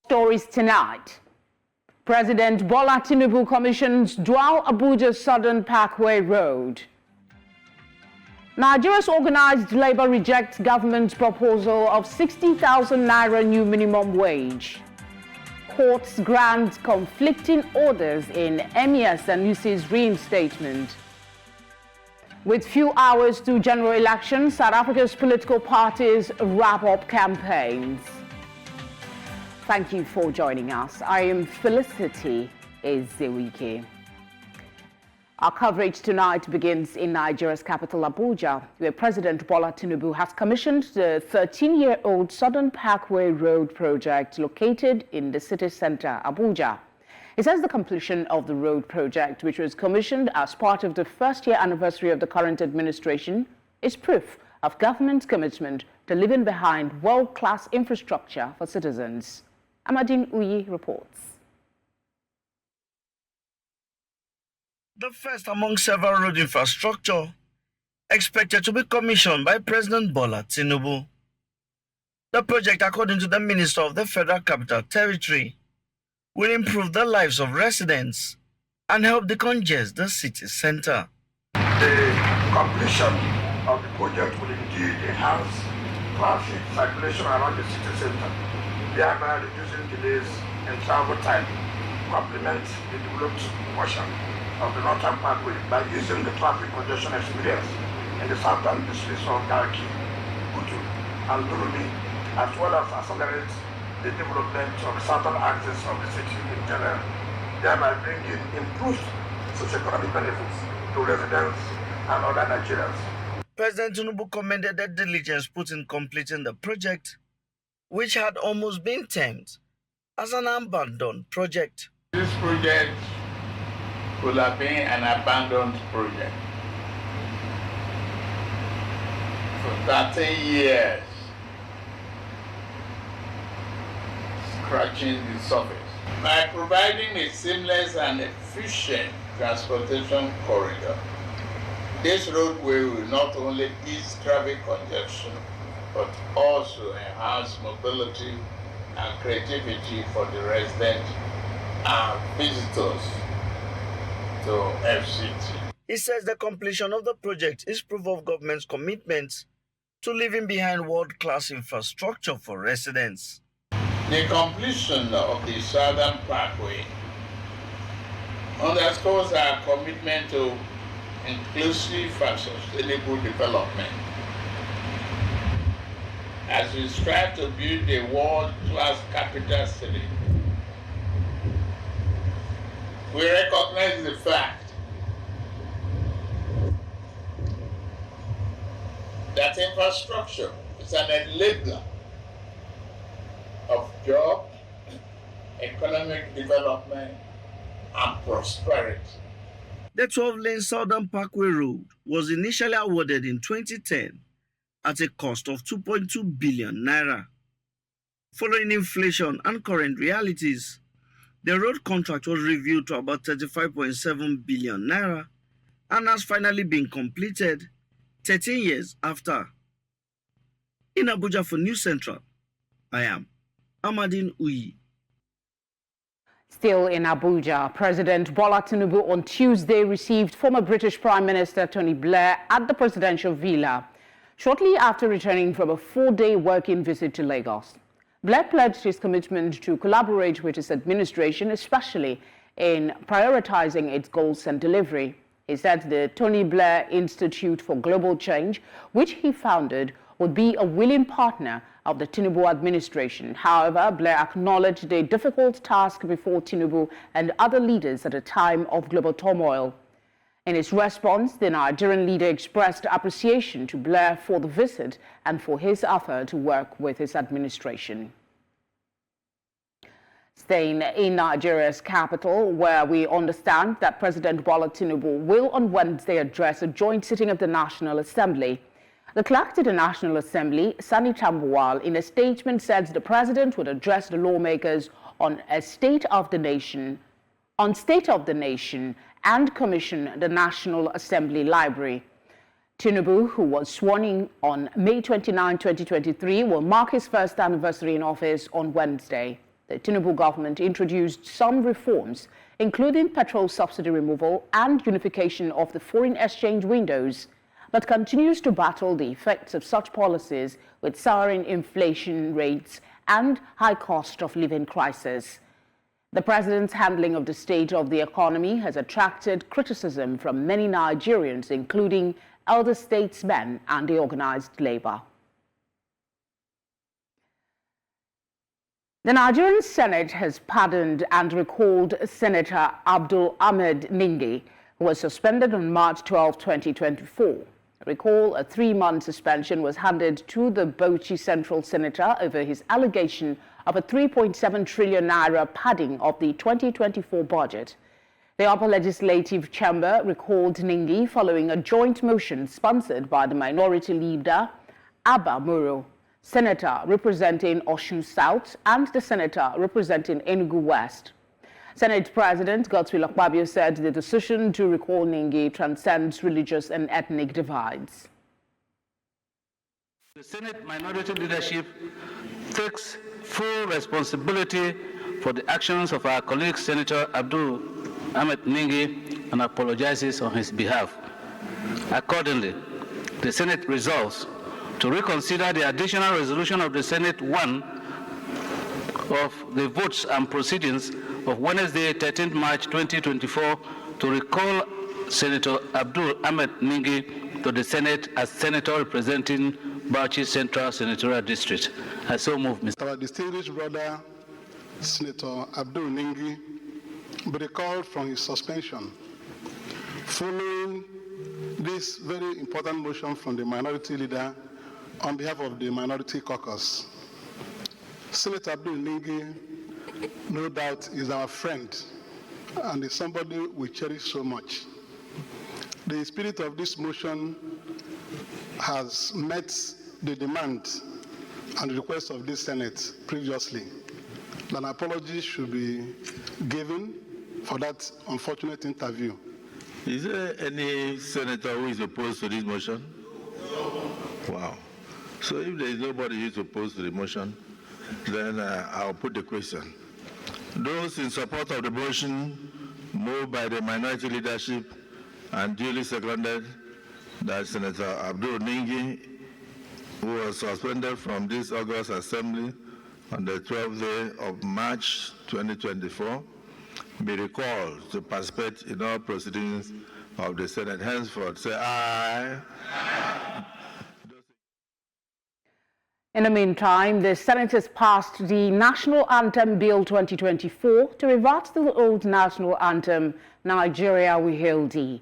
Stories tonight. President Bola Tinubu commissions dual Abuja Southern Parkway Road. Nigeria's organized labor rejects government's proposal of 60,000 naira new minimum wage. Courts grant conflicting orders in Emir Sanusi's reinstatement. With few hours to general elections, South Africa's political parties wrap up campaigns. Thank you for joining us. I am Felicity Ezewike. Our coverage tonight begins in Nigeria's capital, Abuja, where President Bola Tinubu has commissioned the 13-year-old Southern Parkway Road project located in the city center, Abuja. He says the completion of the road project, which was commissioned as part of the first-year anniversary of the current administration, is proof of government's commitment to leaving behind world-class infrastructure for citizens. Amadine Uyi reports. The first among several road infrastructure expected to be commissioned by President Bola Tinubu. The project, according to the Minister of the Federal Capital Territory, will improve the lives of residents and help decongest the city center. The completion of the project will indeed enhance traffic circulation around the city center, thereby reducing delays in travel time, complement the developed portion of the Northern Parkway by using the traffic congestion experience in the southern districts of Garki, Utu, and Durumi, as well as accelerate the development of southern axis of the city in general, thereby bringing improved socio-economic benefits to residents and other Nigerians. President Tinubu commended the diligence put in completing the project, which had almost been termed as an abandoned project. This project could have been an abandoned project. For 13 years, scratching the surface. By providing a seamless and efficient transportation corridor, this roadway will not only ease traffic congestion, but also enhance mobility and creativity for the residents and visitors to FCT. He says the completion of the project is proof of government's commitment to leaving behind world-class infrastructure for residents. The completion of the Southern Parkway underscores our commitment to inclusive and sustainable development as we strive to build a world-class capital city. We recognize the fact that infrastructure is an enabler of job, economic development, and prosperity. The 12-lane Southern Parkway Road was initially awarded in 2010 at a cost of 2.2 billion naira. Following inflation and current realities, the road contract was reviewed to about 35.7 billion naira and has finally been completed 13 years after. In Abuja for News Central, I am Amadine Uyi. Still in Abuja, President Bola Tinubu on Tuesday received former British Prime Minister Tony Blair at the presidential villa, shortly after returning from a 4-day working visit to Lagos. Blair pledged his commitment to collaborate with his administration, especially in prioritizing its goals and delivery. He said the Tony Blair Institute for Global Change, which he founded, would be a willing partner of the Tinubu administration. However, Blair acknowledged the difficult task before Tinubu and other leaders at a time of global turmoil. In his response, the Nigerian leader expressed appreciation to Blair for the visit and for his offer to work with his administration. Staying in Nigeria's capital, where we understand that President Bola Tinubu will on Wednesday address a joint sitting of the National Assembly. The clerk to the National Assembly, Sani Tambuwal, in a statement said the president would address the lawmakers on State of the Nation and commission the National Assembly Library. Tinubu, who was sworn in on May 29, 2023, will mark his first anniversary in office on Wednesday. The Tinubu government introduced some reforms, including petrol subsidy removal and unification of the foreign exchange windows, but continues to battle the effects of such policies with soaring inflation rates and high cost of living crisis. The president's handling of the state of the economy has attracted criticism from many Nigerians, including elder statesmen and the organized labor. The Nigerian Senate has pardoned and recalled Senator Abdul Ahmed Ningi, who was suspended on March 12, 2024. Recall, a 3-month suspension was handed to the Bauchi Central Senator over his allegation of a 3.7 trillion naira padding of the 2024 budget. The upper legislative chamber recalled Ningi following a joint motion sponsored by the minority leader, Abba Moro, Senator representing Osun South, and the Senator representing Enugu West. Senate President Godswill Akpabio said the decision to recall Ningi transcends religious and ethnic divides. The Senate minority leadership takes full responsibility for the actions of our colleague Senator Abdul Ahmed Ningi and apologizes on his behalf. Accordingly, the Senate resolves to reconsider the additional resolution of the Senate 1 of the votes and proceedings of Wednesday, 13 March 2024 to recall Senator Abdul Ahmed Ningi to the Senate as Senator representing Bauchi Central Senatorial District. I so move, Mr. Our distinguished brother, Senator Abdul Ningi, be recalled from his suspension following this very important motion from the minority leader on behalf of the minority caucus. Senator Abdul Ningi, no doubt, is our friend and is somebody we cherish so much. The spirit of this motion has met the demand and the request of this Senate previously. An apology should be given for that unfortunate interview. Is there any senator who is opposed to this motion? Wow. So if there is nobody who is opposed to the motion, then I'll put the question. Those in support of the motion moved by the minority leadership and duly seconded that Senator Abdul Ningi, who was suspended from this August Assembly on the 12th day of March 2024, be recalled to participate in all proceedings of the Senate. Henceforth, say aye. In the meantime, the Senate has passed the National Anthem Bill 2024 to revert to the old national anthem, Nigeria We Hail Thee.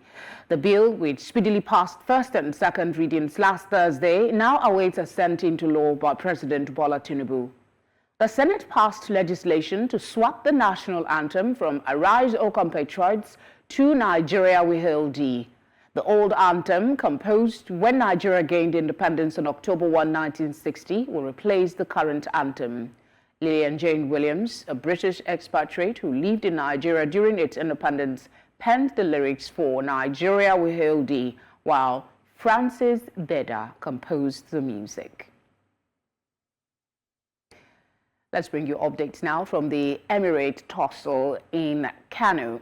The bill, which speedily passed first and second readings last Thursday, now awaits assent into law by President Bola Tinubu. The Senate passed legislation to swap the national anthem from Arise, O Compatriots to Nigeria We Hail Thee. The old anthem, composed when Nigeria gained independence on October 1, 1960, will replace the current anthem. Lillian Jane Williams, a British expatriate who lived in Nigeria during its independence, penned the lyrics for Nigeria We Hail Thee, while Francis Beda composed the music. Let's bring you updates now from the Emirate tussle in Kano.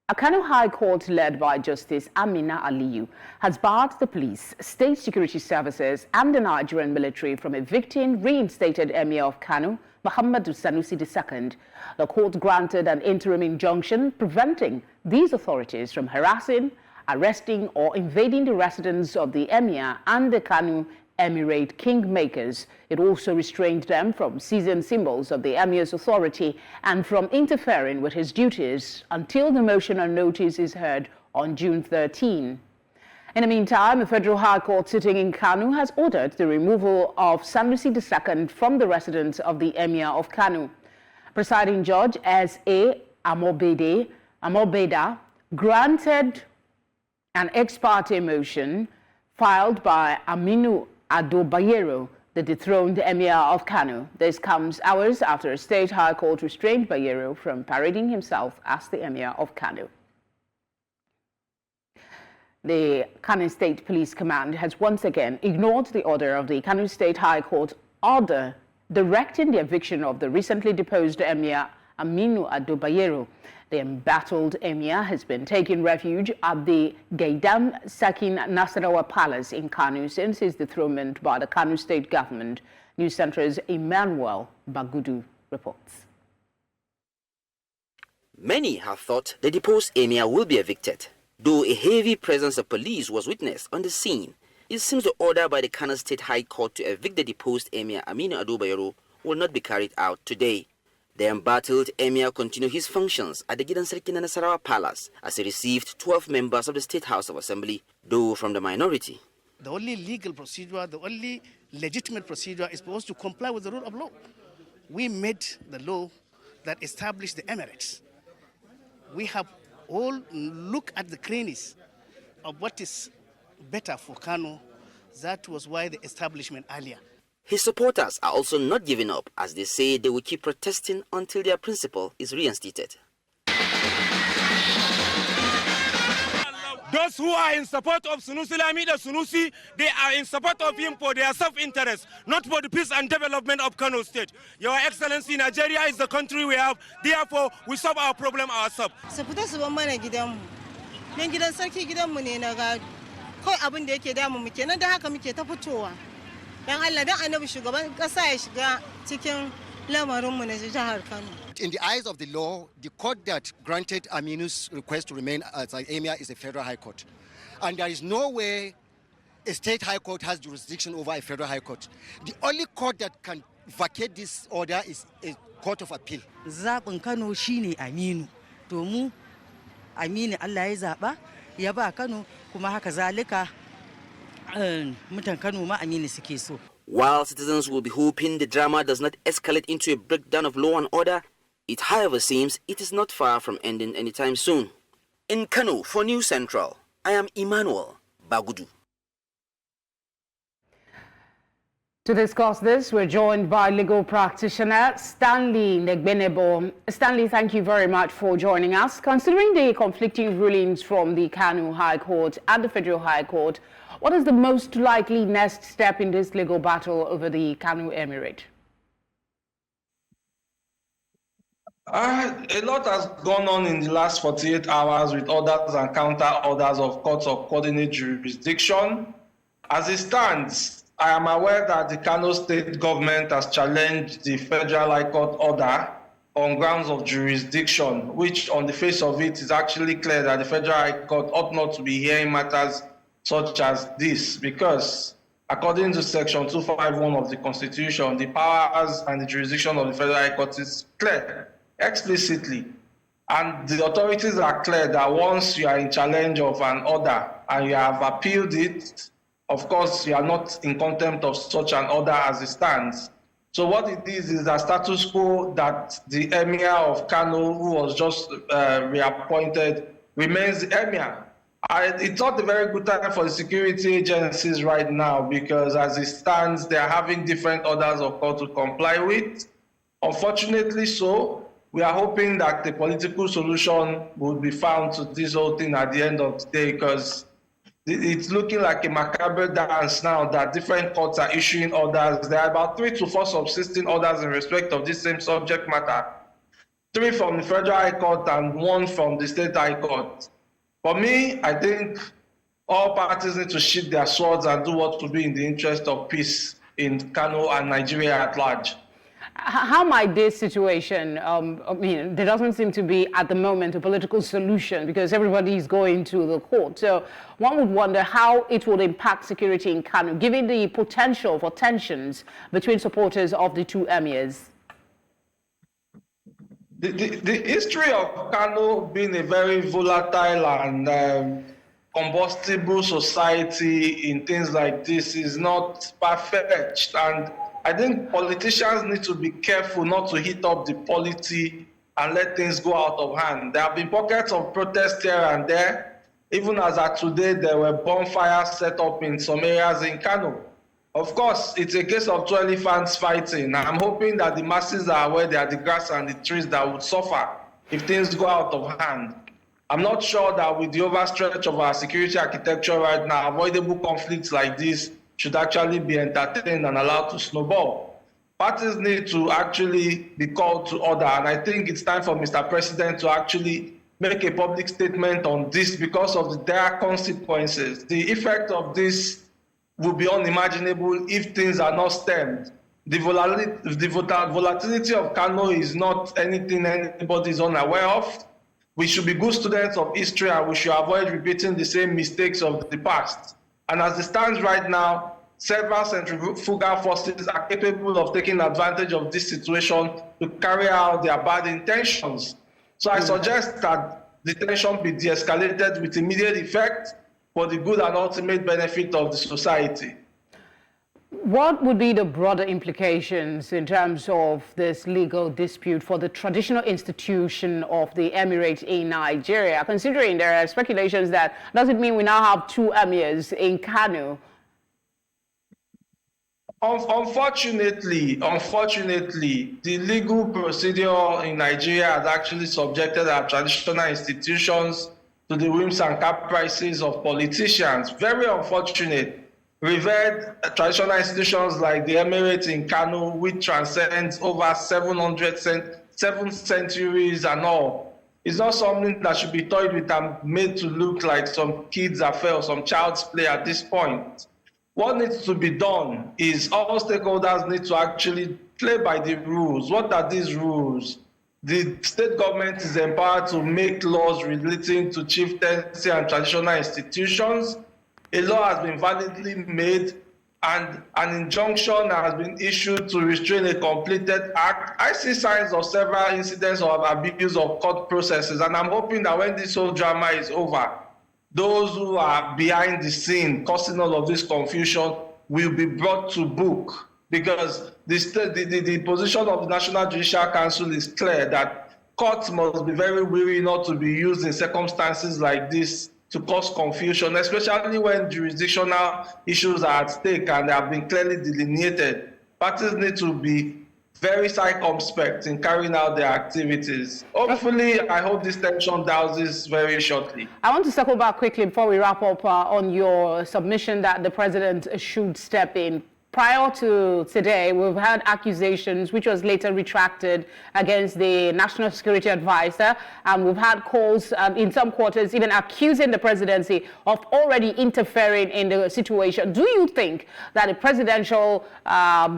A Kano High Court led by Justice Amina Aliyu has barred the police, state security services and the Nigerian military from evicting reinstated Emir of Kano, Emir Sanusi II. The court granted an interim injunction preventing these authorities from harassing, arresting or invading the residence of the Emir and the Kano Emirate kingmakers. It also restrained them from seizing symbols of the Emir's authority and from interfering with his duties until the motion on notice is heard on June 13. In the meantime, the Federal High Court sitting in Kano has ordered the removal of Sanusi II from the residence of the Emir of Kano. Presiding Judge S.A. Amobeda granted an ex parte motion filed by Aminu Ado Bayero, the dethroned Emir of Kano. This comes hours after a state high court restrained Bayero from parading himself as the Emir of Kano. The Kano State Police Command has once again ignored the order of the Kano State High Court order directing the eviction of the recently deposed Emir Aminu Ado Bayero. The embattled Emir has been taking refuge at the Gaidam Sakin Nasarawa Palace in Kano since his dethronement by the Kano state government. News Center's Emmanuel Bagudu reports. Many have thought the deposed Emir will be evicted, though a heavy presence of police was witnessed on the scene. It seems the order by the Kano State High Court to evict the deposed Emir Aminu Ado Bayero will not be carried out today. The embattled Emir continued his functions at the Gidan Sarki Nasarawa Palace as he received 12 members of the State House of Assembly, though from the minority. The only legal procedure, the only legitimate procedure is supposed to comply with the rule of law. We made the law that established the emirates. We have all looked at the crannies of what is better for Kano. That was why the establishment earlier. His supporters are also not giving up, as they say they will keep protesting until their principle is reinstated. Those who are in support of Sanusi Lamida Sanusi, they are in support of him for their self-interest, not for the peace and development of Kano State. Your Excellency, Nigeria is the country we have, therefore we solve our problem ourselves. In the eyes of the law, the court that granted Aminu's request to remain as an emir is a federal high court. And there is no way a state high court has jurisdiction over a federal high court. The only court that can vacate this order is a court of appeal. Zaɓin Kano shine Aminu. To mu Aminu Allah ya zaɓa, ya ba Kano kuma haka zalika mutan Kano ma Aminu suke so. While citizens will be hoping the drama does not escalate into a breakdown of law and order, it however seems it is not far from ending anytime soon. In Kano for News Central, I am Emmanuel Bagudu. To discuss this, we're joined by legal practitioner Stanley Negbenebo. Stanley, thank you very much for joining us. Considering the conflicting rulings from the Kano High Court and the Federal High Court, what is the most likely next step in this legal battle over the Kano Emirate? A lot has gone on in the last 48 hours with orders and counter orders of courts of coordinate jurisdiction. As it stands, I am aware that the Kano state government has challenged the Federal High Court order on grounds of jurisdiction, which on the face of it is actually clear that the Federal High Court ought not to be hearing matters such as this, because according to Section 251 of the Constitution, the powers and the jurisdiction of the Federal High Court is clear, explicitly. And the authorities are clear that once you are in challenge of an order and you have appealed it, of course, you are not in contempt of such an order as it stands. So what it is that status quo that the Emir of Kano, who was just reappointed, remains the Emir. It's not a very good time for the security agencies right now, because as it stands, they are having different orders of court to comply with. Unfortunately so, we are hoping that the political solution will be found to this whole thing at the end of the day, because it's looking like a macabre dance now that different courts are issuing orders. There are about 3 to 4 subsisting orders in respect of this same subject matter. 3 from the Federal High Court and 1 from the State High Court. For me, I think all parties need to sheath their swords and do what will be in the interest of peace in Kano and Nigeria at large. How might this situation, there doesn't seem to be at the moment a political solution because everybody is going to the court. So one would wonder how it would impact security in Kano, given the potential for tensions between supporters of the two emirs. The history of Kano being a very volatile and combustible society in things like this is not far-fetched, and I think politicians need to be careful not to heat up the polity and let things go out of hand. There have been pockets of protest here and there. Even as at today, there were bonfires set up in some areas in Kano. Of course, it's a case of two elephants fighting. I'm hoping that the masses are aware they are the grass and the trees that would suffer if things go out of hand. I'm not sure that with the overstretch of our security architecture right now, avoidable conflicts like this should actually be entertained and allowed to snowball. parties need to actually be called to order. And I think it's time for Mr. President to actually make a public statement on this because of the dire consequences. The effect of this will be unimaginable if things are not stemmed. The volatility of Kano is not anything anybody is unaware of. We should be good students of history and we should avoid repeating the same mistakes of the past. And as it stands right now, several centrifugal forces are capable of taking advantage of this situation to carry out their bad intentions. So I suggest that the tension be de-escalated with immediate effect for the good and ultimate benefit of the society. What would be the broader implications in terms of this legal dispute for the traditional institution of the emirate in Nigeria, considering there are speculations that does it mean we now have two emirs in Kano? Unfortunately, the legal procedure in Nigeria has actually subjected our traditional institutions to the whims and caprices of politicians. Very unfortunate. Revered traditional institutions like the Emirates in Kano, which transcends over 7 centuries and all, is not something that should be toyed with and made to look like some kids' affair or some child's play at this point. What needs to be done is all stakeholders need to actually play by the rules. What are these rules? The state government is empowered to make laws relating to chieftaincy and traditional institutions. A law has been validly made and an injunction has been issued to restrain a completed act. I see signs of several incidents of abuse of court processes, and I'm hoping that when this whole drama is over, those who are behind the scene causing all of this confusion will be brought to book, because the position of the National Judicial Council is clear that courts must be very wary not to be used in circumstances like this to cause confusion, especially when jurisdictional issues are at stake and they have been clearly delineated. Parties need to be very circumspect in carrying out their activities. Hopefully, I hope this tension douses very shortly. I want to circle back quickly before we wrap up on your submission that the president should step in. Prior to today, we've had accusations, which was later retracted, against the National Security Advisor, and we've had calls in some quarters even accusing the presidency of already interfering in the situation. Do you think that a presidential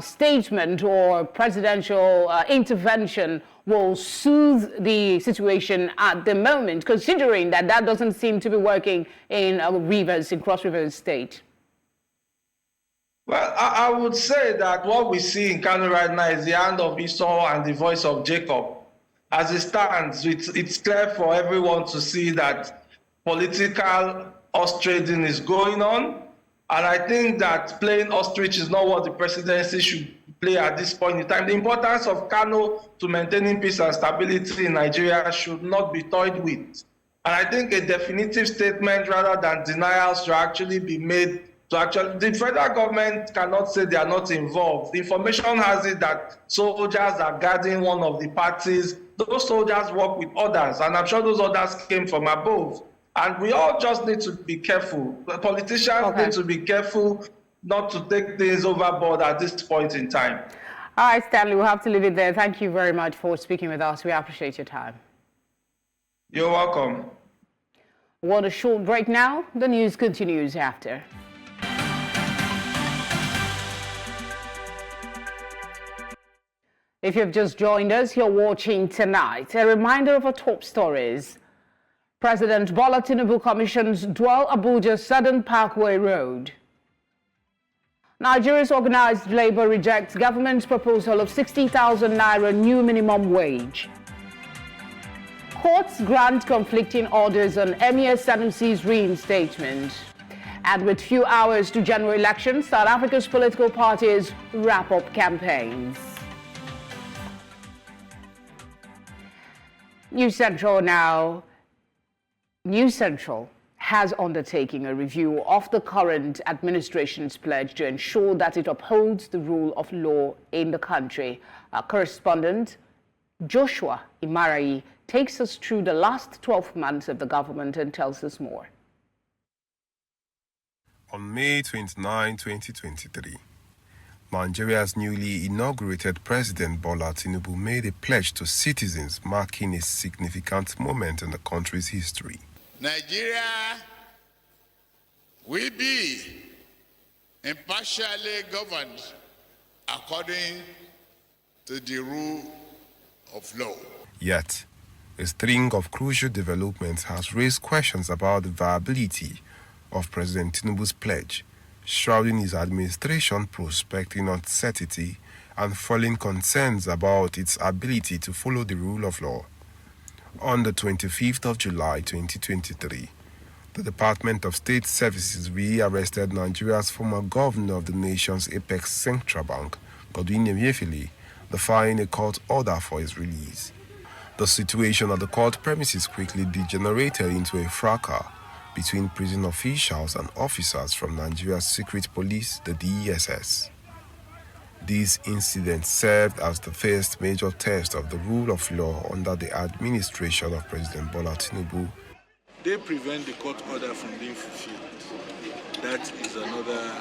statement or presidential intervention will soothe the situation at the moment, considering that that doesn't seem to be working in Cross Rivers State? Well, I would say that what we see in Kano right now is the hand of Esau and the voice of Jacob. As it stands, it's clear for everyone to see that political horse trading is going on. And I think that playing ostrich is not what the presidency should play at this point in time. The importance of Kano to maintaining peace and stability in Nigeria should not be toyed with. And I think a definitive statement rather than denials should actually be made. The federal government cannot say they are not involved. The information has it that soldiers are guarding one of the parties. Those soldiers work with others, and I'm sure those others came from above. And we all just need to be careful. The politicians need to be careful not to take things overboard at this point in time. All right, Stanley, we'll have to leave it there. Thank you very much for speaking with us. We appreciate your time. You're welcome. We want a short break now. The news continues after. If you've just joined us, you're watching Tonight. A reminder of our top stories. President Bola Tinubu commissions dual Abuja Southern Parkway Road. Nigeria's organized labor rejects government's proposal of 60,000 naira new minimum wage. Courts grant conflicting orders on Emir Sanusi's reinstatement. And with few hours to general elections, South Africa's political parties wrap up campaigns. News Central now. News Central has undertaken a review of the current administration's pledge to ensure that it upholds the rule of law in the country. Our correspondent, Joshua Imarayi, takes us through the last 12 months of the government and tells us more. On May 29, 2023, Nigeria's newly inaugurated President Bola Tinubu made a pledge to citizens, marking a significant moment in the country's history. Nigeria will be impartially governed according to the rule of law. Yet, a string of crucial developments has raised questions about the viability of President Tinubu's pledge, shrouding his administration prospecting uncertainty and falling concerns about its ability to follow the rule of law. On the 25th of July 2023, the Department of State Services rearrested Nigeria's former governor of the nation's apex central bank, Godwin Emefiele, defying a court order for his release. The situation at the court premises quickly degenerated into a fracas between prison officials and officers from Nigeria's secret police, the DSS. These incidents served as the first major test of the rule of law under the administration of President Bola Tinubu. They prevent the court order from being fulfilled. That is another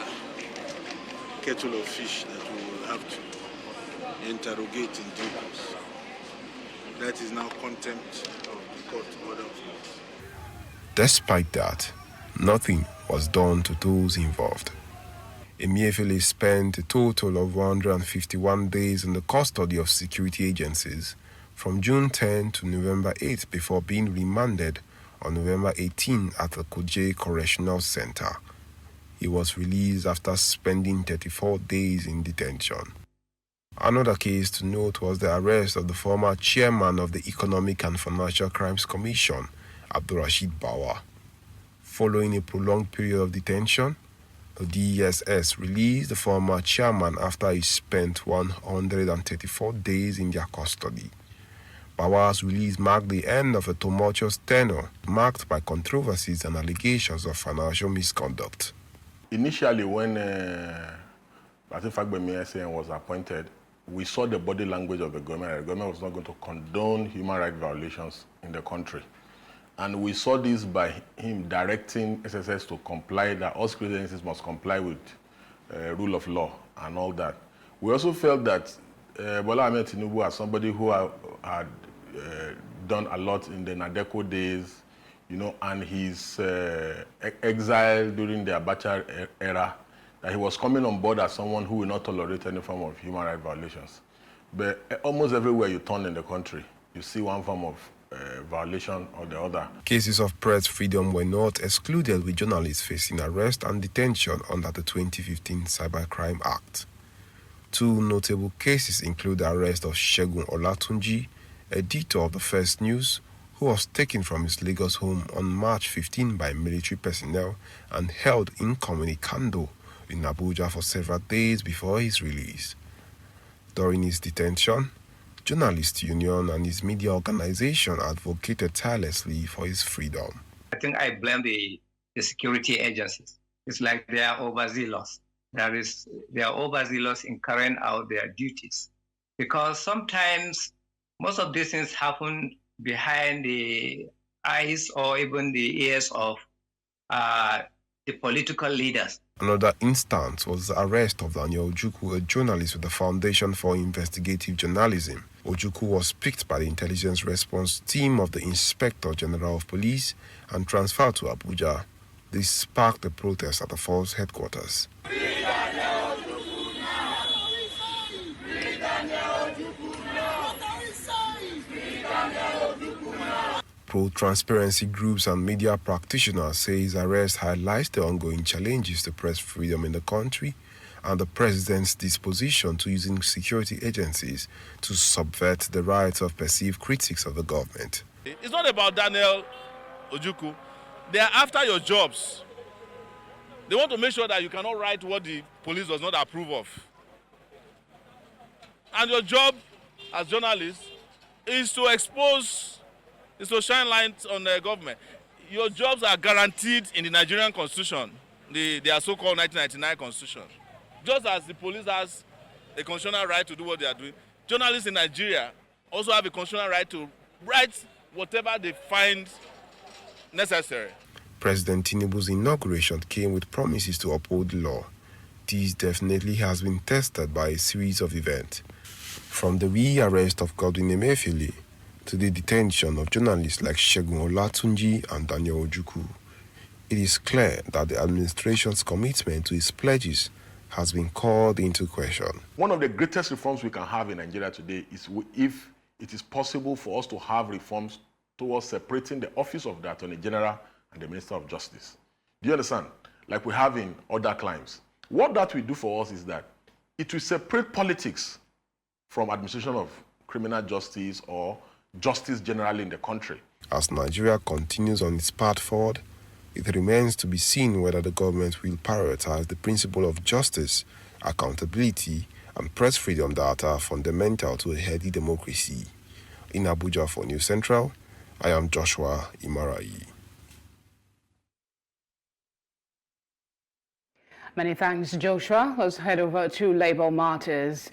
kettle of fish that we will have to interrogate in due course. That is now contempt of the court order of law. Despite that, nothing was done to those involved. Emefiele spent a total of 151 days in the custody of security agencies from June 10 to November 8 before being remanded on November 18 at the Kuje Correctional Center. He was released after spending 34 days in detention. Another case to note was the arrest of the former chairman of the Economic and Financial Crimes Commission, Abdurrashid Bawa. Following a prolonged period of detention, the DSS released the former chairman after he spent 134 days in their custody. Bawa's release marked the end of a tumultuous tenure marked by controversies and allegations of financial misconduct. Initially, when Emir was appointed, we saw the body language of the government. The government was not going to condone human rights violations in the country. And we saw this by him directing SSS to comply, that all security agencies must comply with rule of law and all that. We also felt that Bola Tinubu, as somebody who had done a lot in the Nadeko days, and his exile during the Abuja era, that he was coming on board as someone who will not tolerate any form of human rights violations. But almost everywhere you turn in the country, you see one form of violation or the other. Cases of press freedom were not excluded, with journalists facing arrest and detention under the 2015 Cybercrime Act. Two notable cases include the arrest of Segun Olatunji, editor of the First News, who was taken from his Lagos home on March 15 by military personnel and held incommunicado in Abuja for several days before his release. During his detention, Journalists Union and his media organization advocated tirelessly for his freedom. I think I blame the security agencies. It's like they are overzealous. They are overzealous in carrying out their duties. Because sometimes most of these things happen behind the eyes or even the ears of the political leaders. Another instance was the arrest of Daniel Ojukwu, a journalist with the Foundation for Investigative Journalism. Ojukwu was picked by the intelligence response team of the Inspector General of Police and transferred to Abuja. This sparked a protest at the force headquarters. Pro-transparency groups and media practitioners say his arrest highlights the ongoing challenges to press freedom in the country and the president's disposition to using security agencies to subvert the rights of perceived critics of the government. It's not about Daniel Ojukwu. They are after your jobs. They want to make sure that you cannot write what the police does not approve of. And your job as journalists is to expose, is to shine light on the government. Your jobs are guaranteed in the Nigerian Constitution, their so-called 1999 Constitution. Just as the police has a constitutional right to do what they are doing, journalists in Nigeria also have a constitutional right to write whatever they find necessary. President Tinubu's inauguration came with promises to uphold the law. credibility definitely has been tested by a series of events, from the re-arrest of Godwin Emefiele to the detention of journalists like Segun Olatunji and Daniel Ojukwu. It is clear that the administration's commitment to its pledges has been called into question. One of the greatest reforms we can have in Nigeria today is if it is possible for us to have reforms towards separating the office of the Attorney General and the Minister of Justice. Do you understand? Like we have in other climes. What that will do for us is that it will separate politics from administration of criminal justice or justice generally in the country. As Nigeria continues on its path forward, it remains to be seen whether the government will prioritize the principle of justice, accountability, and press freedom that are fundamental to a healthy democracy. In Abuja for News Central, I am Joshua Imarai. Many thanks, Joshua. Let's head over to Labour matters.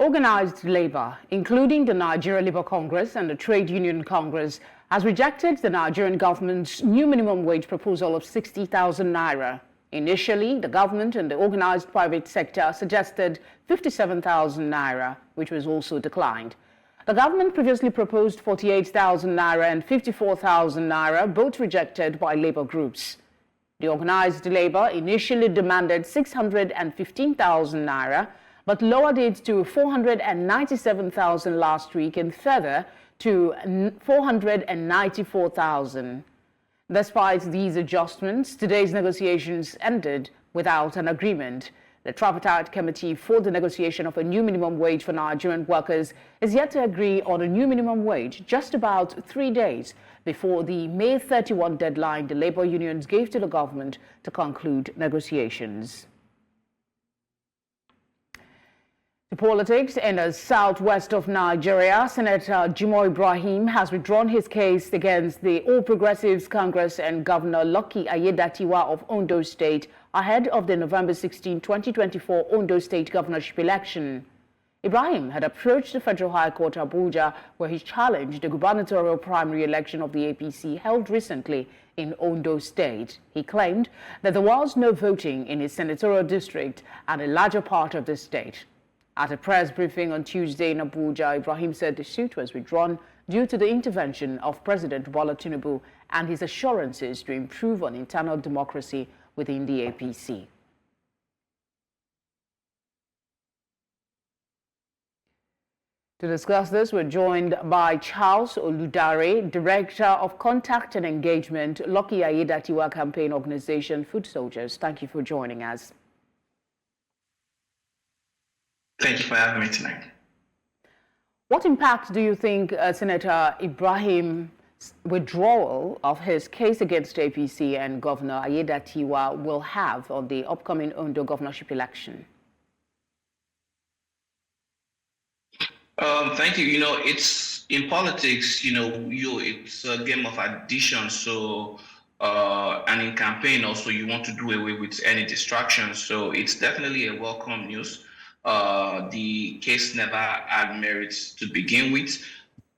Organised Labour, including the Nigeria Labour Congress and the Trade Union Congress, has rejected the Nigerian government's new minimum wage proposal of 60,000 naira. Initially, the government and the organised private sector suggested 57,000 naira, which was also declined. The government previously proposed 48,000 naira and 54,000 naira, both rejected by labour groups. The Organised Labour initially demanded 615,000 naira, but lowered it to 497,000 last week and further to 494,000. Despite these adjustments, today's negotiations ended without an agreement. The tripartite committee for the negotiation of a new minimum wage for Nigerian workers is yet to agree on a new minimum wage just about 3 days before the May 31 deadline the labour unions gave to the government to conclude negotiations. To politics, in the southwest of Nigeria, Senator Jimoh Ibrahim has withdrawn his case against the All Progressives Congress and Governor Lucky Ayedatiwa of Ondo State ahead of the November 16, 2024 Ondo State governorship election. Ibrahim had approached the Federal High Court Abuja, where he challenged the gubernatorial primary election of the APC held recently in Ondo State. He claimed that there was no voting in his senatorial district and a larger part of the state. At a press briefing on Tuesday in Abuja, Ibrahim said the suit was withdrawn due to the intervention of President Bola Tinubu and his assurances to improve on internal democracy within the APC. To discuss this, we're joined by Charles Oludare, Director of Contact and Engagement, Lucky Ayedatiwa Campaign Organization, Foot Soldiers. Thank you for joining us. Thank you for having me tonight. What impact do you think Senator Ibrahim's withdrawal of his case against APC and Governor Ayedatiwa will have on the upcoming Ondo governorship election? Thank you. You know, it's in politics, it's a game of addition. So, and in campaign also, you want to do away with any distractions. So it's definitely a welcome news. The case never had merits to begin with,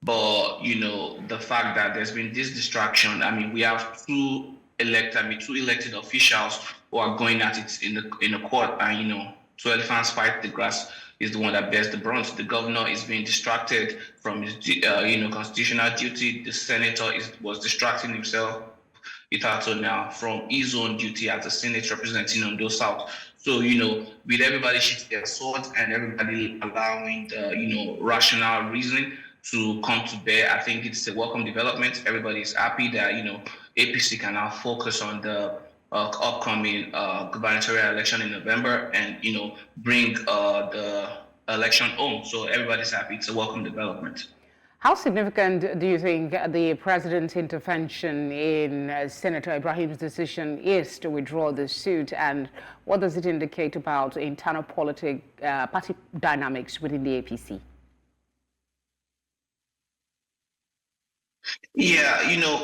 but the fact that there's been this distraction. I mean, we have two elected officials who are going at it in the court, and two elephants fight the grass is the one that bears the brunt. The governor is being distracted from his constitutional duty. The senator was distracting himself now from his own duty as a Senate representing Ondo South. So, with everybody shifting their swords and everybody allowing the, rational reasoning to come to bear, I think it's a welcome development. Everybody is happy that, APC can now focus on the upcoming gubernatorial election in November and, bring the election home. So everybody's happy. It's a welcome development. How significant do you think the president's intervention in Senator Ibrahim's decision is to withdraw the suit, and what does it indicate about internal party dynamics within the APC? Yeah,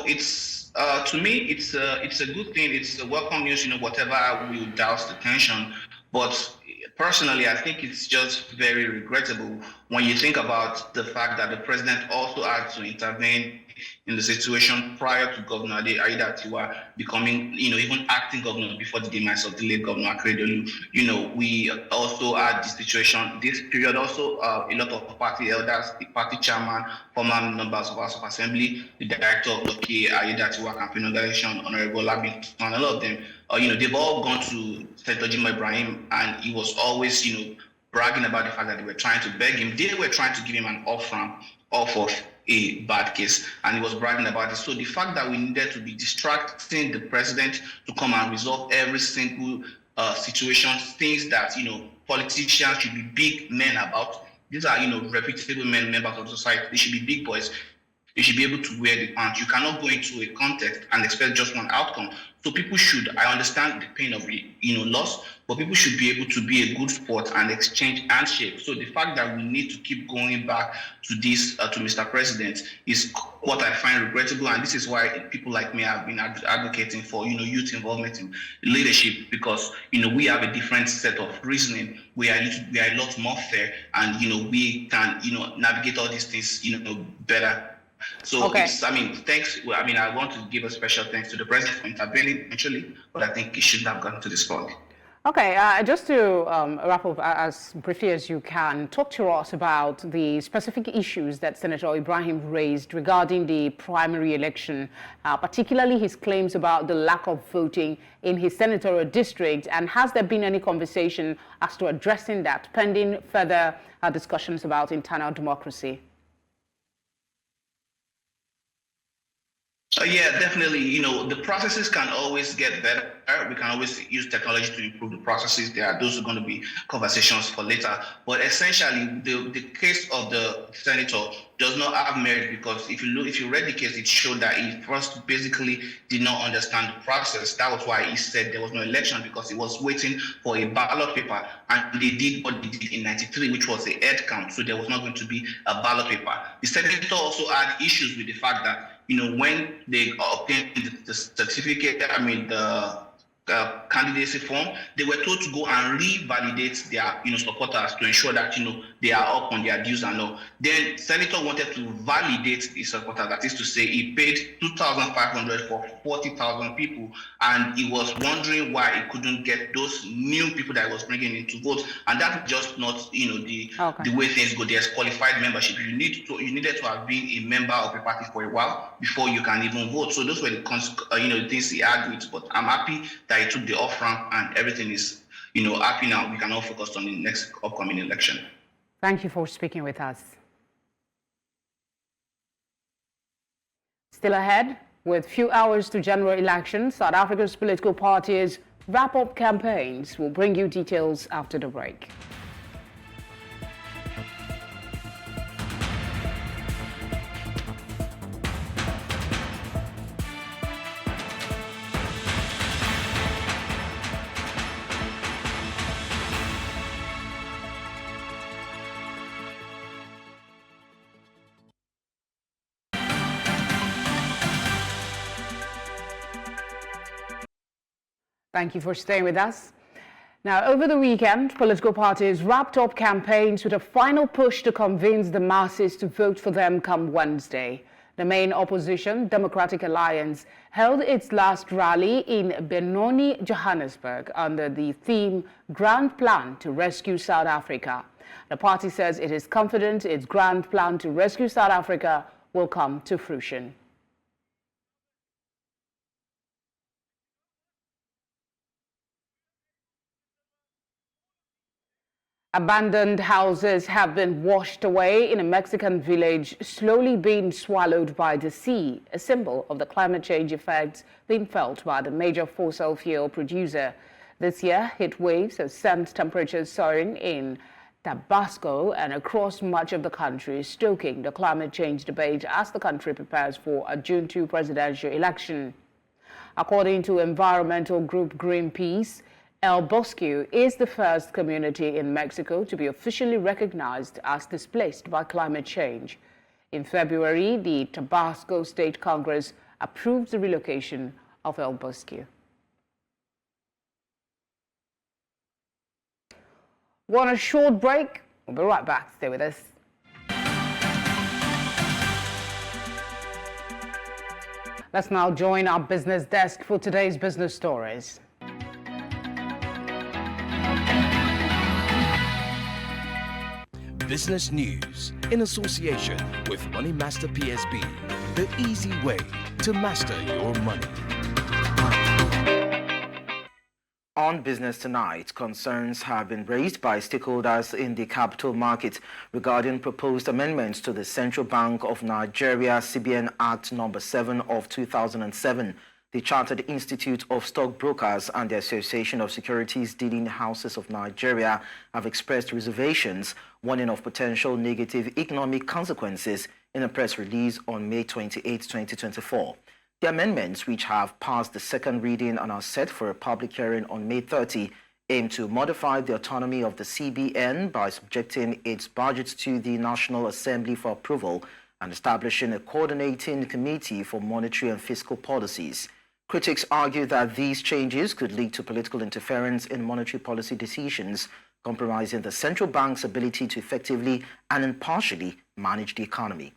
it's to me, it's a good thing. It's a welcome news. Whatever will douse the tension, but personally, I think it's just very regrettable when you think about the fact that the president also had to intervene in the situation prior to Governor Aiyedatiwa becoming, even acting governor before the demise of the late Governor Akeredolu. We also had the situation, this period also, a lot of party elders, the party chairman, former members of House of Assembly, the director of Loki Aiyedatiwa Campaign Organization, Honorable Labington, and a lot of them, they've all gone to Senator Jim Ibrahim, and he was always, bragging about the fact that they were trying to beg him. They were trying to give him an off-ramp off of a bad case, and he was bragging about it. So the fact that we needed to be distracting the president to come and resolve every single situation, things that, politicians should be big men about. These are, reputable men, members of society. They should be big boys. They should be able to wear the pants. You cannot go into a context and expect just one outcome. So people should, I understand the pain of, loss, but people should be able to be a good sport and exchange handshakes. So the fact that we need to keep going back to this, to Mr. President, is what I find regrettable. And this is why people like me have been advocating for, youth involvement in leadership, because, we have a different set of reasoning. We are a lot more fair, and, we can, navigate all these things, better. So thanks. I want to give a special thanks to the president for intervening eventually, but I think it shouldn't have gotten to this point. Okay, just to wrap up as briefly as you can, talk to us about the specific issues that Senator Ibrahim raised regarding the primary election, particularly his claims about the lack of voting in his senatorial district, and has there been any conversation as to addressing that pending further discussions about internal democracy? Yeah, definitely. The processes can always get better. We can always use technology to improve the processes. There are those who are going to be conversations for later. But essentially, the case of the senator does not have merit, because if you read the case, it showed that he first basically did not understand the process. That was why he said there was no election, because he was waiting for a ballot paper, and they did what they did in '93, which was a head count. So there was not going to be a ballot paper. The senator also had issues with the fact that, when they obtained the certificate, the candidacy form, they were told to go and revalidate their, supporters to ensure that, they are up on their dues and all. Then Senator wanted to validate the supporters. That is to say, he paid $2,500 for 40,000 people, and he was wondering why he couldn't get those new people that he was bringing in to vote. And that's just not, the way things go. There's qualified membership. You needed to have been a member of a party for a while before you can even vote. So those were the things he had with. But I'm happy that he took the off ramp, and everything is, happy now. We can all focus on the next upcoming election. Thank you for speaking with us. Still ahead, with few hours to general elections, South Africa's political parties wrap up campaigns. We'll bring you details after the break. Thank you for staying with us. Now, over the weekend, political parties wrapped up campaigns with a final push to convince the masses to vote for them come Wednesday. The main opposition, Democratic Alliance, held its last rally in Benoni, Johannesburg, under the theme Grand Plan to Rescue South Africa. The party says it is confident its grand plan to rescue South Africa will come to fruition. Abandoned houses have been washed away in a Mexican village, slowly being swallowed by the sea, a symbol of the climate change effects being felt by the major fossil fuel producer. This year, heat waves have sent temperatures soaring in Tabasco and across much of the country, stoking the climate change debate as the country prepares for a June 2 presidential election. According to environmental group Greenpeace, El Bosque is the first community in Mexico to be officially recognized as displaced by climate change. In February, the Tabasco State Congress approved the relocation of El Bosque. Want a short break? We'll be right back. Stay with us. Let's now join our business desk for today's business stories. Business news in association with Money Master PSB, the easy way to master your money. On Business Tonight, concerns have been raised by stakeholders in the capital market regarding proposed amendments to the Central Bank of Nigeria CBN Act No. 7 of 2007. The Chartered Institute of Stockbrokers and the Association of Securities Dealing Houses of Nigeria have expressed reservations, warning of potential negative economic consequences in a press release on May 28, 2024. The amendments, which have passed the second reading and are set for a public hearing on May 30, aim to modify the autonomy of the CBN by subjecting its budget to the National Assembly for approval and establishing a coordinating committee for monetary and fiscal policies. Critics argue that these changes could lead to political interference in monetary policy decisions, compromising the central bank's ability to effectively and impartially manage the economy.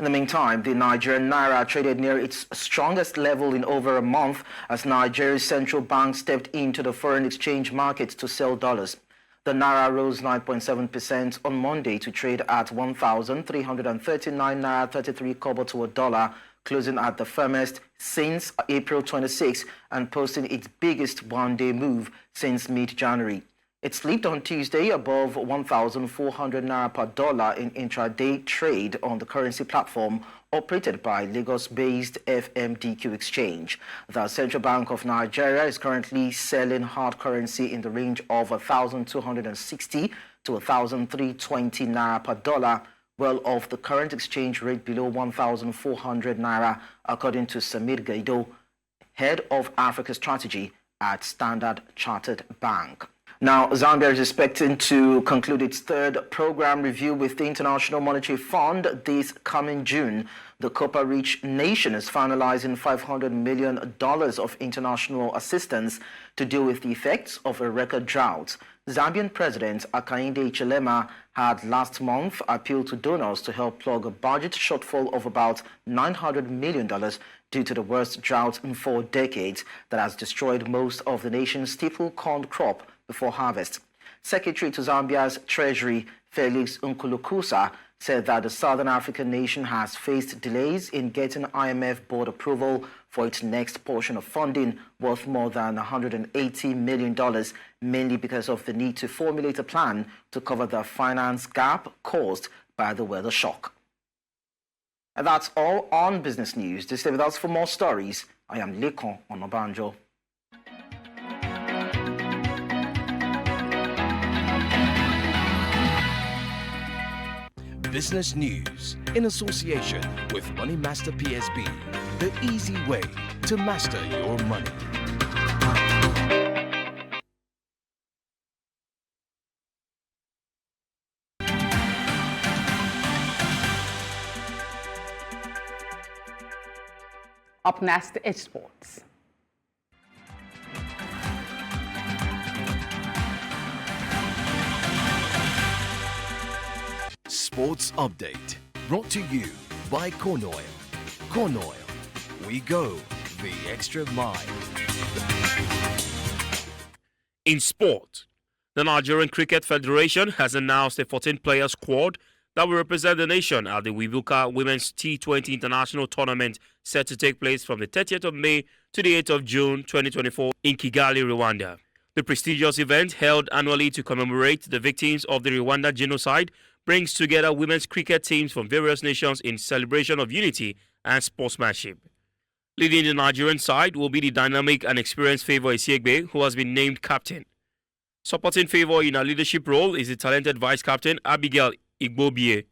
In the meantime, the Nigerian naira traded near its strongest level in over a month as Nigeria's central bank stepped into the foreign exchange market to sell dollars. The naira rose 9.7% on Monday to trade at 1,339 naira 33 kobo to a dollar, closing at the firmest since April 26 and posting its biggest one-day move since mid-January. It slipped on Tuesday above 1,400 naira per dollar in intraday trade on the currency platform operated by Lagos-based FMDQ Exchange. The Central Bank of Nigeria is currently selling hard currency in the range of 1,260 to 1,320 naira per dollar, well off the current exchange rate below 1,400 naira, according to Samir Gaido, head of Africa Strategy at Standard Chartered Bank. Now, Zambia is expecting to conclude its third program review with the International Monetary Fund this coming June. The copper-rich nation is finalizing $500 million of international assistance to deal with the effects of a record drought. Zambian President Hakainde Hichilema had last month appealed to donors to help plug a budget shortfall of about $900 million due to the worst drought in 4 decades that has destroyed most of the nation's staple corn crop before harvest. Secretary to Zambia's Treasury, Felix Nkulukusa, said that the Southern African nation has faced delays in getting IMF board approval for its next portion of funding worth more than $180 million, mainly because of the need to formulate a plan to cover the finance gap caused by the weather shock. And that's all on Business News. To stay with us for more stories, I am Lekon Onobanjo. Business news in association with Money Master PSB, the easy way to master your money. Up next is sports. Sports Update, brought to you by Corn Oil. Corn Oil, we go the extra mile. In sport, the Nigerian Cricket Federation has announced a 14-player squad that will represent the nation at the Wibuka Women's T20 International Tournament set to take place from the 30th of May to the 8th of June 2024 in Kigali, Rwanda. The prestigious event, held annually to commemorate the victims of the Rwanda genocide, brings together women's cricket teams from various nations in celebration of unity and sportsmanship. Leading the Nigerian side will be the dynamic and experienced Favour Esiegbe, who has been named captain. Supporting Favour in her leadership role is the talented vice-captain Abigail Igbobie.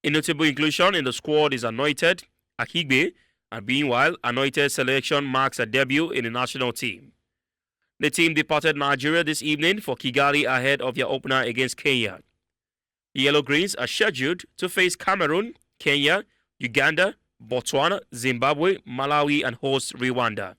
A notable inclusion in the squad is anointed Akigbe, and meanwhile, anointed selection marks a debut in the national team. The team departed Nigeria this evening for Kigali ahead of their opener against Kenya. The Yellow Greens are scheduled to face Cameroon, Kenya, Uganda, Botswana, Zimbabwe, Malawi, and host Rwanda.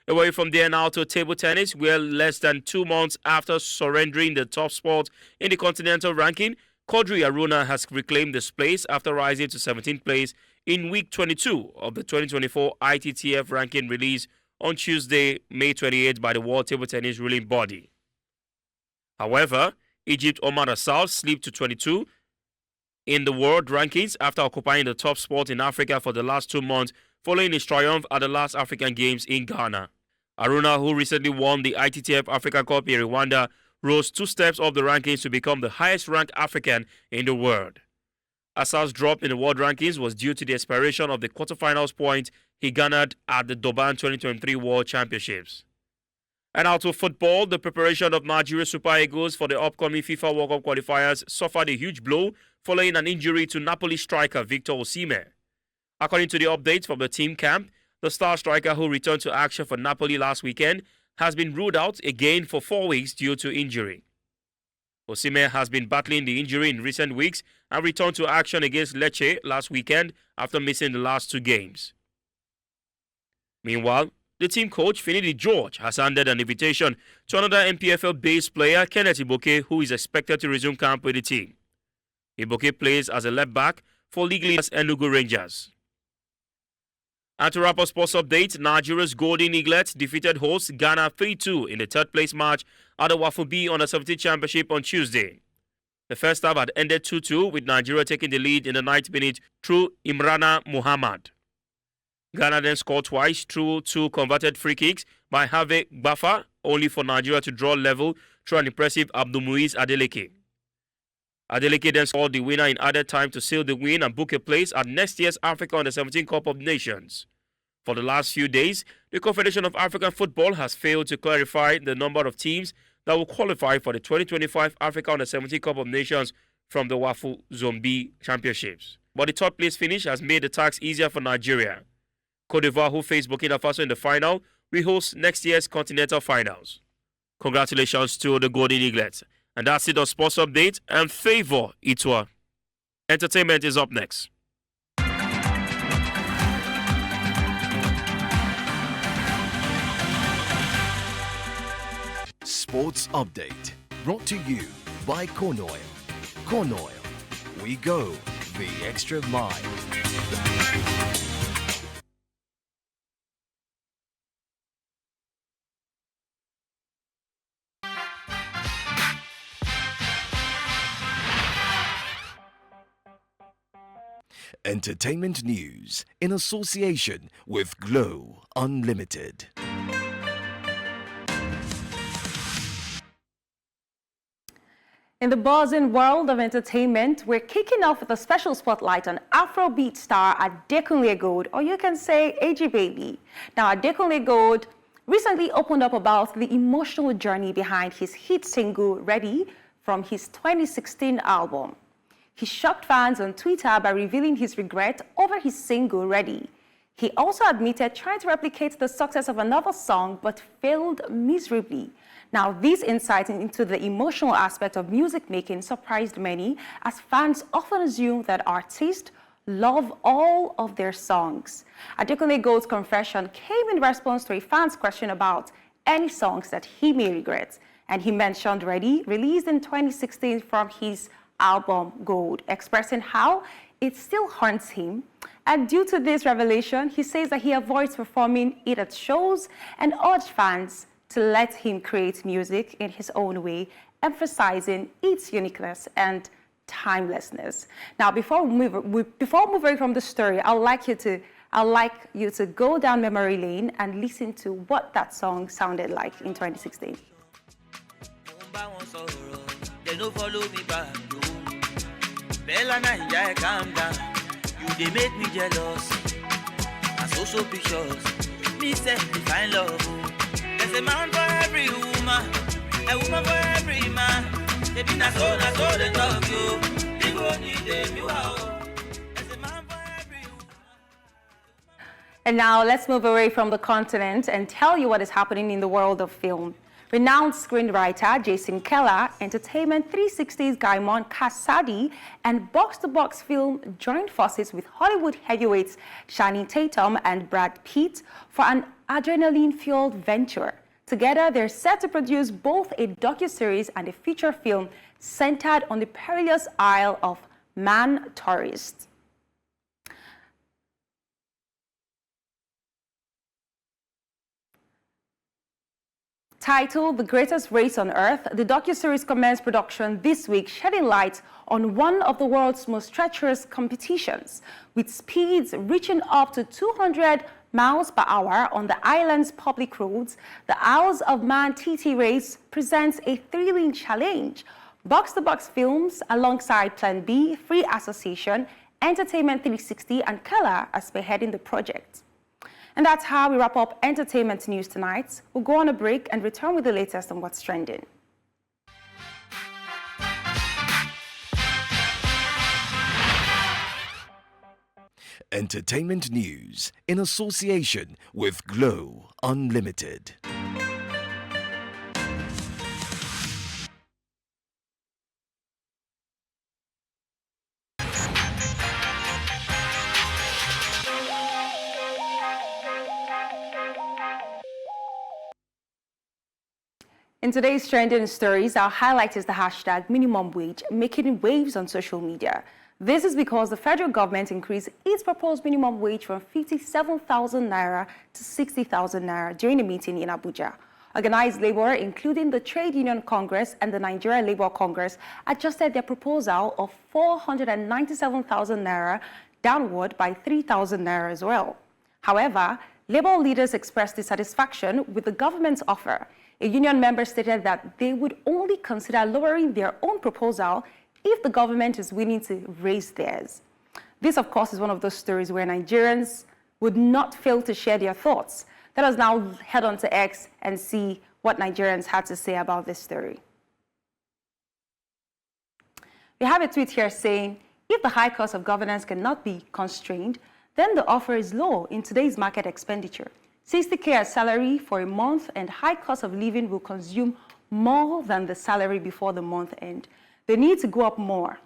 Away from there now to table tennis, where less than 2 months after surrendering the top spot in the continental ranking, Quadri Aruna has reclaimed this place after rising to 17th place in week 22 of the 2024 ITTF ranking released on Tuesday, May 28 by the World Table Tennis ruling body. However, Egypt Omar Asal slipped to 22 in the world rankings after occupying the top spot in Africa for the last 2 months following his triumph at the last African Games in Ghana. Aruna, who recently won the ITTF Africa Cup in Rwanda, rose 2 steps up the rankings to become the highest-ranked African in the world. Asal's drop in the world rankings was due to the expiration of the quarterfinals point he garnered at the Durban 2023 World Championships. And out of football, the preparation of Nigeria Super Eagles for the upcoming FIFA World Cup qualifiers suffered a huge blow following an injury to Napoli striker Victor Osimhen. According to the updates from the team camp, the star striker who returned to action for Napoli last weekend has been ruled out again for 4 weeks due to injury. Osimhen has been battling the injury in recent weeks and returned to action against Lecce last weekend after missing the last 2 games. Meanwhile, the team coach, Finidi George, has handed an invitation to another MPFL-based player, Kenneth Iboke, who is expected to resume camp with the team. Iboke plays as a left-back for league leaders Enugu Rangers. And to wrap up sports update, Nigeria's Golden Eaglets defeated hosts Ghana 3-2 in the third-place match at the Wafubi Under-17 Championship on Tuesday. The first half had ended 2-2, with Nigeria taking the lead in the 9th minute through Imrana Muhammad. Ghana then scored twice through 2 converted free kicks by Have Gbafa, only for Nigeria to draw level through an impressive Abdulmuiz Adeleke. Adeleke then scored the winner in added time to seal the win and book a place at next year's Africa Under-17 Cup of Nations. For the last few days, the Confederation of African Football has failed to clarify the number of teams that will qualify for the 2025 Africa Under-17 Cup of Nations from the Wafu Zombi Championships. But the third place finish has made the task easier for Nigeria. Cote d'Ivoire, who face Burkina Faso in the final, will host next year's continental finals. Congratulations to the Golden Eaglets. And that's it on Sports Update, and Favor Itwa. Entertainment is up next. Sports Update, brought to you by Corn Oil. Corn Oil, we go the extra mile. Entertainment news in association with Glow Unlimited. In the buzzing world of entertainment, we're kicking off with a special spotlight on Afrobeat star Adekunle Gold, or you can say AG Baby. Now, Adekunle Gold recently opened up about the emotional journey behind his hit single, Ready, from his 2016 album. He shocked fans on Twitter by revealing his regret over his single, Ready. He also admitted trying to replicate the success of another song, but failed miserably. Now, this insight into the emotional aspect of music making surprised many, as fans often assume that artists love all of their songs. Adekunle Gold's confession came in response to a fan's question about any songs that he may regret, and he mentioned Ready, released in 2016 from his album Gold, expressing how it still haunts him. And due to this revelation, he says that he avoids performing it at shows and urged fans to let him create music in his own way, emphasizing its uniqueness and timelessness. Now, before moving from the story, I'd like you to go down memory lane and listen to what that song sounded like in 2016. They don't follow me back, no. Bella Naya, calm down. You they make me jealous. And so pictures. Me say me find love. There's a man for every woman, a woman for every man. They be na so they talk you. They go need them you out. There's a man for every woman. And now let's move away from the continent and tell you what is happening in the world of film. Renowned screenwriter Jason Keller, Entertainment 360's Gaimon Kasadi, and Box to Box Film joined forces with Hollywood heavyweights Channing Tatum and Brad Pitt for an adrenaline-fueled venture. Together, they're set to produce both a docuseries and a feature film centered on the perilous Isle of Man tourists. Titled The Greatest Race on Earth, the docuseries commenced production this week, shedding light on one of the world's most treacherous competitions, with speeds reaching up to 200 miles per hour on the island's public roads. The Isles of Man TT race presents a thrilling challenge. Box-to-Box Films, alongside Plan B, Free Association, Entertainment 360, and Kala are spearheading the project. And that's how we wrap up entertainment news tonight. We'll go on a break and return with the latest on what's trending. Entertainment news in association with Glow Unlimited. In today's trending stories, our highlight is the hashtag minimum wage making waves on social media. This is because the federal government increased its proposed minimum wage from 57,000 naira to 60,000 naira during a meeting in Abuja. Organized labor, including the Trade Union Congress and the Nigeria Labour Congress, adjusted their proposal of 497,000 naira downward by 3,000 naira as well. However, labor leaders expressed dissatisfaction with the government's offer. A union member stated that they would only consider lowering their own proposal if the government is willing to raise theirs. This, of course, is one of those stories where Nigerians would not fail to share their thoughts. Let us now head on to X and see what Nigerians had to say about this story. We have a tweet here saying, if the high cost of governance cannot be constrained, then the offer is low in today's market expenditure. 60K as salary for a month and high cost of living will consume more than the salary before the month end. They need to go up more.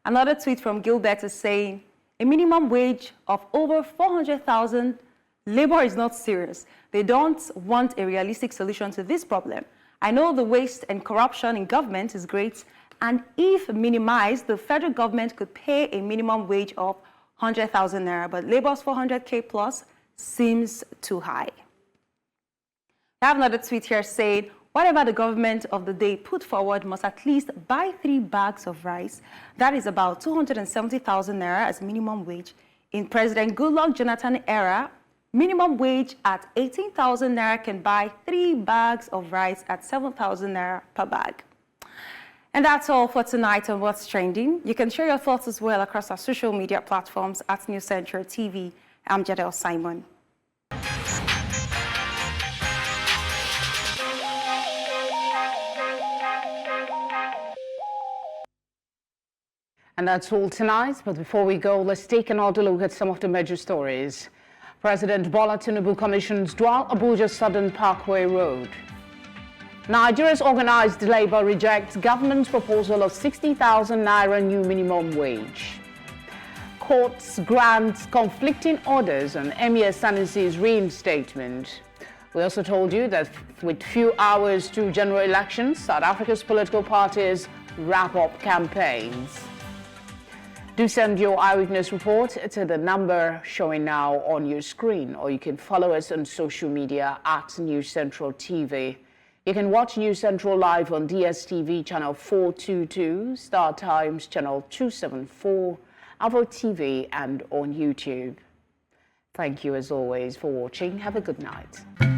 Another tweet from Gilbert is saying, a minimum wage of over 400,000, labor is not serious. They don't want a realistic solution to this problem. I know the waste and corruption in government is great, and if minimized, the federal government could pay a minimum wage of 100,000 naira, but labor's 400K plus seems too high. I have another tweet here saying, whatever the government of the day put forward must at least buy 3 bags of rice. That is about 270,000 naira as minimum wage. In President Goodluck Jonathan era, minimum wage at 18,000 naira can buy 3 bags of rice at 7,000 naira per bag. And that's all for tonight on What's Trending. You can share your thoughts as well across our social media platforms at News Central TV. I'm Jadel Simon. And that's all tonight. But before we go, let's take another look at some of the major stories. President Bola Tinubu commissions dual Abuja Southern Parkway Road. Nigeria's organized labor rejects government's proposal of 60,000 naira new minimum wage. Courts grant conflicting orders on Emir Sanusi's reinstatement. We also told you that with few hours to general elections, South Africa's political parties wrap up campaigns. Do send your eyewitness report to the number showing now on your screen, or you can follow us on social media at News Central TV. You can watch News Central live on DSTV channel 422, Star Times channel 274, Avo TV, and on YouTube. Thank you as always for watching. Have a good night.